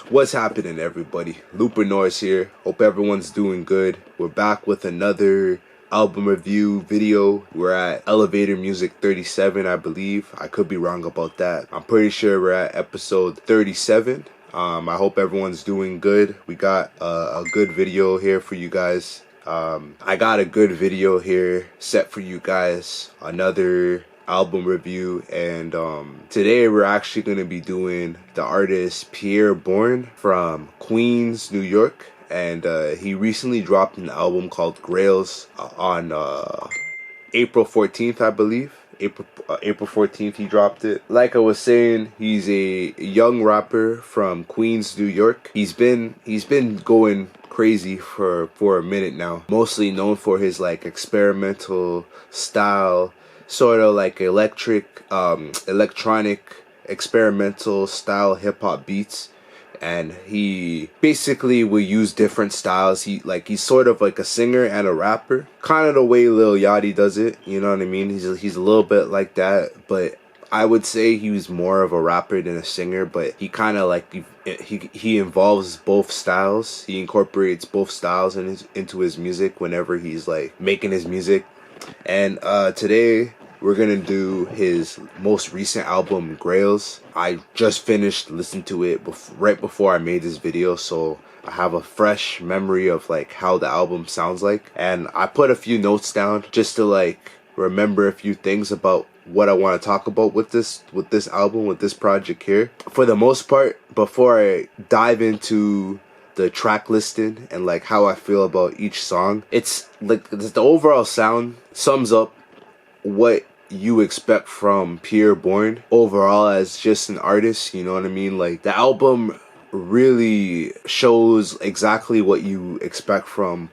What's happening, everybody? Looper Norris here. Hope everyone's doing good. We're back with another album review video. We're at Elevator Music 37, I believe. I could be wrong about that. I'm pretty sure we're at episode 37. I hope everyone's doing good. We got a good video here for you guys. I got a good video here set for you guys. Another album review, and today we're actually going to be doing the artist Bourne from Queens, New York, and he recently dropped an album called Grails on April 14th, I believe. April 14th he dropped it. Like I was saying, he's a young rapper from Queens, New York. He's been going crazy for a minute now, mostly known for his like experimental style, sort of like electronic experimental style hip hop beats, and he basically will use different styles. He's sort of like a singer and a rapper, kind of the way Lil Yachty does it. You know what I mean? He's a little bit like that, but I would say he was more of a rapper than a singer. But he kind of like he involves both styles. He incorporates both styles into his music whenever he's like making his music. And today we're gonna do his most recent album, Grails. I just finished listening to it right before I made this video, so I have a fresh memory of like how the album sounds like. And I put a few notes down just to like remember a few things about what I want to talk about with this album, with this project here. For the most part, before I dive into the track listing and like how I feel about each song, it's like the overall sound sums up what you expect from Bourne overall as just an artist. You know what I mean? Like the album really shows exactly what you expect from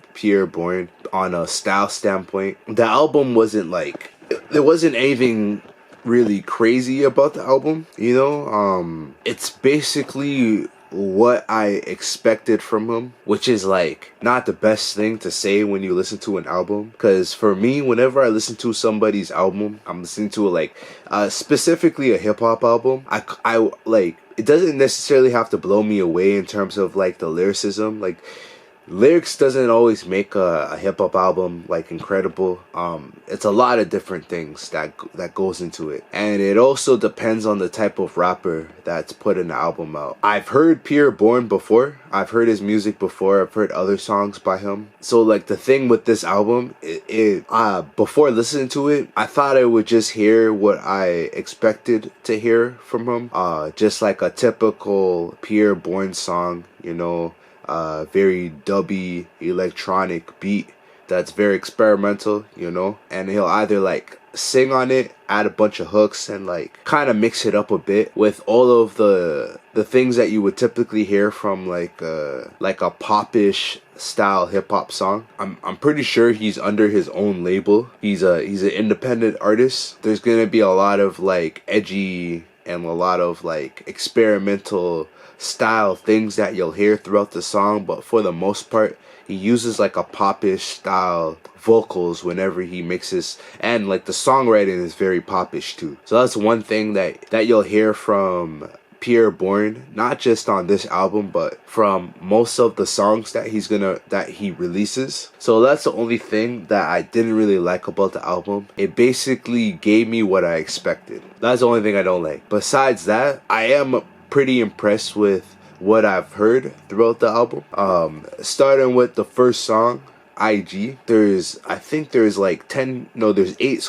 Bourne on a style standpoint. The album wasn't like, there wasn't anything really crazy about the album, you know. It's basically what I expected from him, which is like not the best thing to say when you listen to an album, because for me, whenever I listen to somebody's album, I'm listening to like specifically a hip-hop album. I like, it doesn't necessarily have to blow me away in terms of like the lyricism. Like lyrics doesn't always make a hip-hop album like incredible. It's a lot of different things that goes into it, and it also depends on the type of rapper that's putting the album out. I've heard Bourne before. I've heard his music before. I've heard other songs by him. So like the thing with this album, before listening to it, I thought I would just hear what I expected to hear from him. Just like a typical Bourne song, you know. Very dubby electronic beat that's very experimental, you know, and he'll either like sing on it, add a bunch of hooks, and like kind of mix it up a bit with all of the things that you would typically hear from like a popish style hip hop song. I'm pretty sure he's under his own label. He's an independent artist. There's gonna be a lot of like edgy and a lot of like experimental style things that you'll hear throughout the song, but for the most part he uses like a popish style vocals whenever he mixes, and like the songwriting is very popish too. So that's one thing that you'll hear from Bourne, not just on this album but from most of the songs that he releases. So that's the only thing that I didn't really like about the album. It basically gave me what I expected. That's the only thing I don't like. Besides that, I am pretty impressed with what I've heard throughout the album. Starting with the first song, IG. There's 8.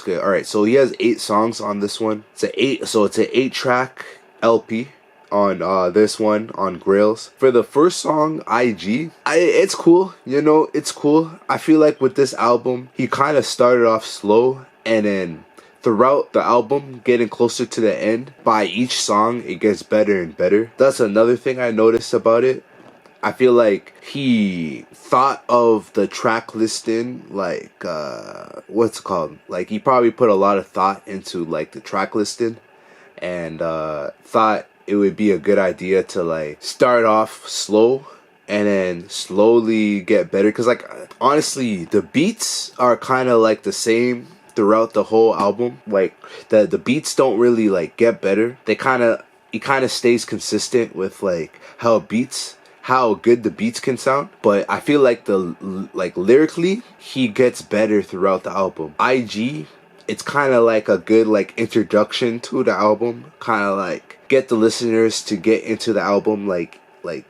Alright, so he has 8 songs on this one. It's an 8-track LP on this one, on Grails. For the first song, IG, it's cool, you know, it's cool. I feel like with this album, he kind of started off slow, and then throughout the album, getting closer to the end, by each song, it gets better and better. That's another thing I noticed about it. I feel like he thought of the track listing like, what's it called? Like he probably put a lot of thought into like the track listing, and thought it would be a good idea to like start off slow and then slowly get better. Because like honestly, the beats are kind of like the same throughout the whole album. Like the beats don't really like get better. They kind of he kind of stays consistent with like how good the beats can sound, but I feel like lyrically he gets better throughout the album. IG, it's kind of like a good like introduction to the album, kind of like get the listeners to get into the album like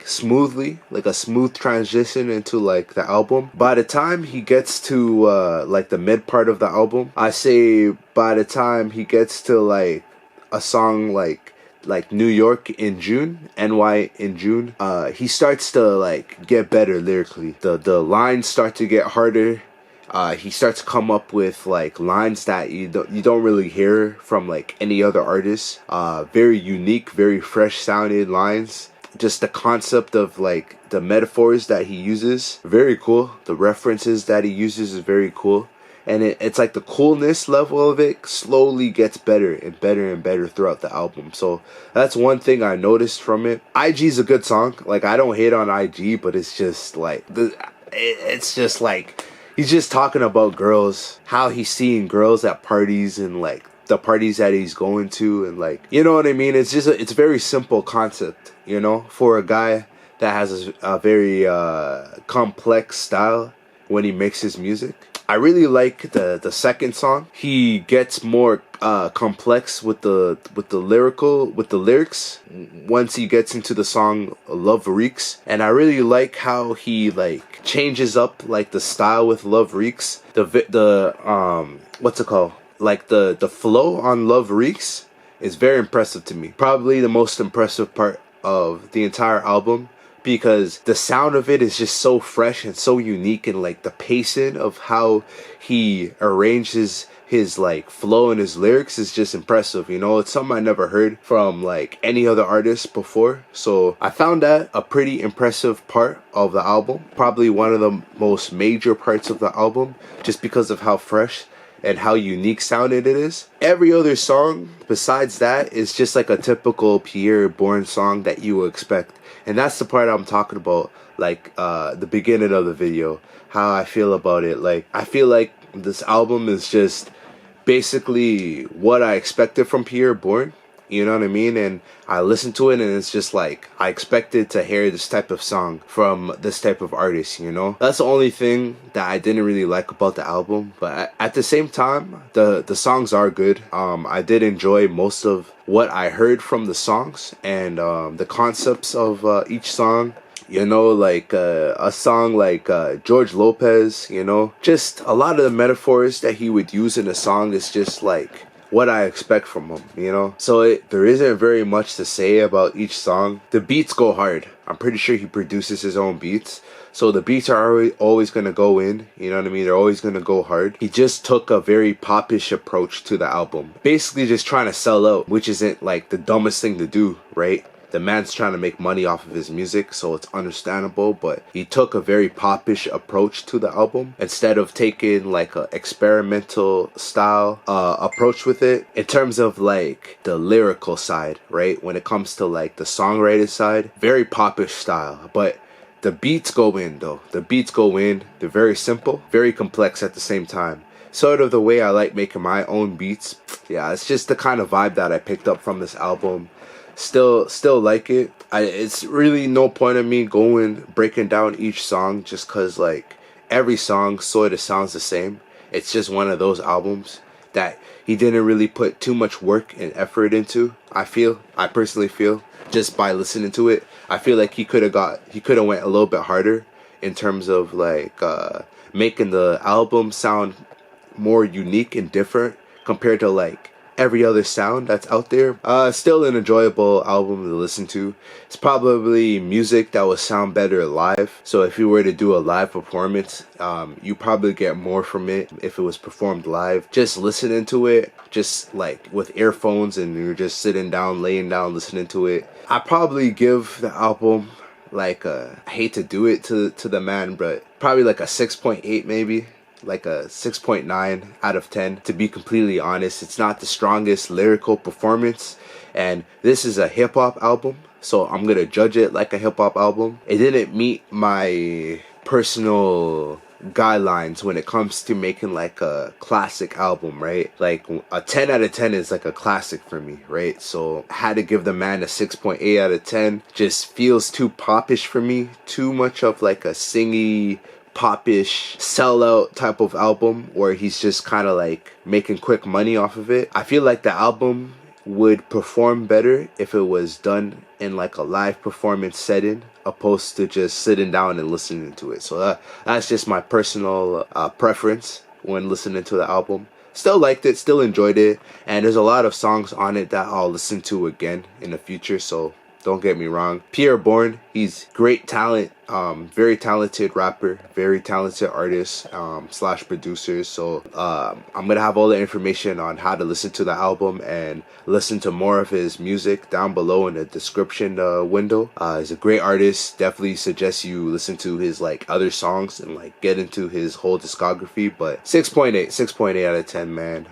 smoothly, like a smooth transition into like the album. By the time he gets to like the mid part of the album, I say by the time he gets to like a song like New York in June, NY in June, he starts to like get better lyrically. The lines start to get harder. He starts to come up with like lines that you don't really hear from like any other artist. Very unique, very fresh sounding lines. Just the concept of like the metaphors that he uses, very cool. The references that he uses is very cool. And it's like the coolness level of it slowly gets better and better and better throughout the album. So that's one thing I noticed from it. IG's a good song. Like, I don't hate on IG, but it's just like it's just like he's just talking about girls, how he's seeing girls at parties and like the parties that he's going to, and like, you know what I mean? It's just it's a very simple concept, you know, for a guy that has a very complex style when he makes his music. I really like the second song. He gets more complex with the lyrics once he gets into the song Love Reeks, and I really like how he like changes up like the style with Love Reeks. The what's it called? Like the flow on Love Reeks is very impressive to me. Probably the most impressive part of the entire album, because the sound of it is just so fresh and so unique, and like the pacing of how he arranges his like flow and his lyrics is just impressive. You know, it's something I never heard from like any other artist before. So I found that a pretty impressive part of the album. Probably one of the most major parts of the album, just because of how fresh and how unique sounded it is. Every other song besides that is just like a typical Pierre Bourne song that you would expect. And that's the part I'm talking about, like the beginning of the video, how I feel about it. Like, I feel like this album is just basically what I expected from Pierre Bourne, you know what I mean? And I listened to it and it's just like, I expected to hear this type of song from this type of artist, you know? That's the only thing that I didn't really like about the album. But at the same time, the songs are good. I did enjoy most of what I heard from the songs, and the concepts of each song. You know, like a song like George Lopez, you know, just a lot of the metaphors that he would use in a song is just like what I expect from him, you know. So there isn't very much to say about each song. The beats go hard. I'm pretty sure he produces his own beats, so the beats are always going to go in, you know what I mean? They're always going to go hard. He just took a very popish approach to the album, basically just trying to sell out, which isn't like the dumbest thing to do, right? The man's trying to make money off of his music, so it's understandable, but he took a very popish approach to the album instead of taking like a experimental style approach with it in terms of like the lyrical side, right? When it comes to like the songwriting side, very popish style, but the beats go in though. The beats go in. They're very simple, very complex at the same time. Sort of the way I like making my own beats. Yeah, it's just the kind of vibe that I picked up from this album. Still like it. It's really no point in me breaking down each song, just cause like every song sort of sounds the same. It's just one of those albums that he didn't really put too much work and effort into. I personally feel, just by listening to it, I feel like he could have went a little bit harder in terms of like making the album sound more unique and different compared to like every other sound that's out there. Still an enjoyable album to listen to. It's probably music that would sound better live. So if you were to do a live performance, you probably get more from it if it was performed live. Just listening to it, just like with earphones, and you're just sitting down, laying down, listening to it. I probably give the album like I hate to do it to the man, but probably like a 6.8 maybe. Like a 6.9 out of 10, to be completely honest. It's not the strongest lyrical performance, and this is a hip-hop album, so I'm gonna judge it like a hip-hop album. It didn't meet my personal guidelines when it comes to making like a classic album, right? Like a 10 out of 10 is like a classic for me, right? So I had to give the man a 6.8 out of 10. Just feels too popish for me, too much of like a singy, popish sellout type of album where he's just kind of like making quick money off of it. I feel like the album would perform better if it was done in like a live performance setting opposed to just sitting down and listening to it. So that's just my personal preference when listening to the album. Still liked it, still enjoyed it, and there's a lot of songs on it that I'll listen to again in the future, so don't get me wrong. Pierre Bourne, he's great talent, very talented rapper, very talented artist, slash producer. So I'm gonna have all the information on how to listen to the album and listen to more of his music down below in the description window. He's a great artist. Definitely suggest you listen to his like other songs and like get into his whole discography. But 6.8 out of 10, man.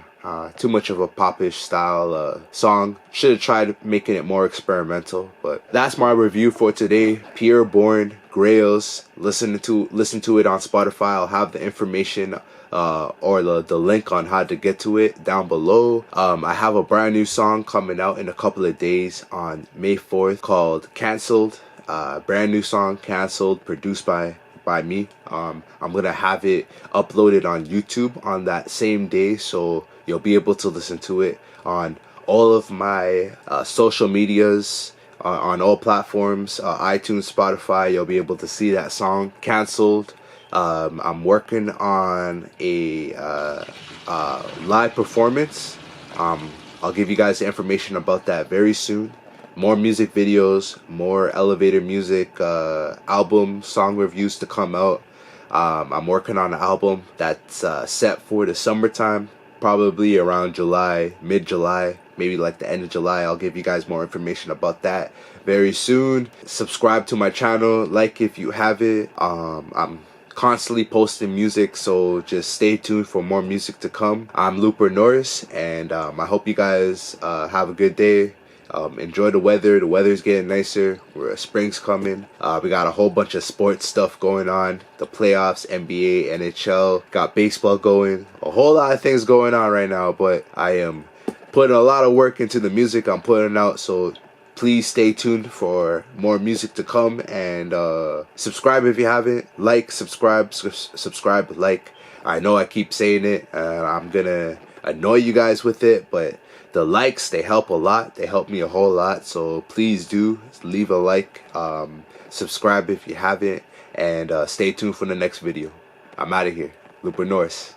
Too much of a popish style song. Should have tried making it more experimental, but that's my review for today. Pierre Bourne, Grails. Listen to it on Spotify. I'll have the information or the link on how to get to it down below. I have a brand new song coming out in a couple of days on May 4th called Cancelled. Brand new song, Cancelled, produced by me. I'm gonna have it uploaded on YouTube on that same day, so you'll be able to listen to it on all of my social medias, on all platforms, iTunes, Spotify. You'll be able to see that song, Cancelled. I'm working on a live performance. I'll give you guys the information about that very soon. More music videos, more elevator music, album, song reviews to come out. I'm working on an album that's set for the summertime, probably around July, mid-July, maybe like the end of July. I'll give you guys more information about that very soon. Subscribe to my channel, like if you haven't. I'm constantly posting music, so just stay tuned for more music to come. I'm Looper Norris, and I hope you guys have a good day. Enjoy the weather. The weather's getting nicer. Spring's coming. We got a whole bunch of sports stuff going on. The playoffs, NBA, NHL. Got baseball going. A whole lot of things going on right now, but I am putting a lot of work into the music I'm putting out, so please stay tuned for more music to come, and subscribe if you haven't. Like, subscribe, like. I know I keep saying it, and I'm gonna annoy you guys with it, but the likes, they help a lot. They help me a whole lot, so please do leave a like, subscribe if you haven't, and stay tuned for the next video. I'm out of here. Looper Norris.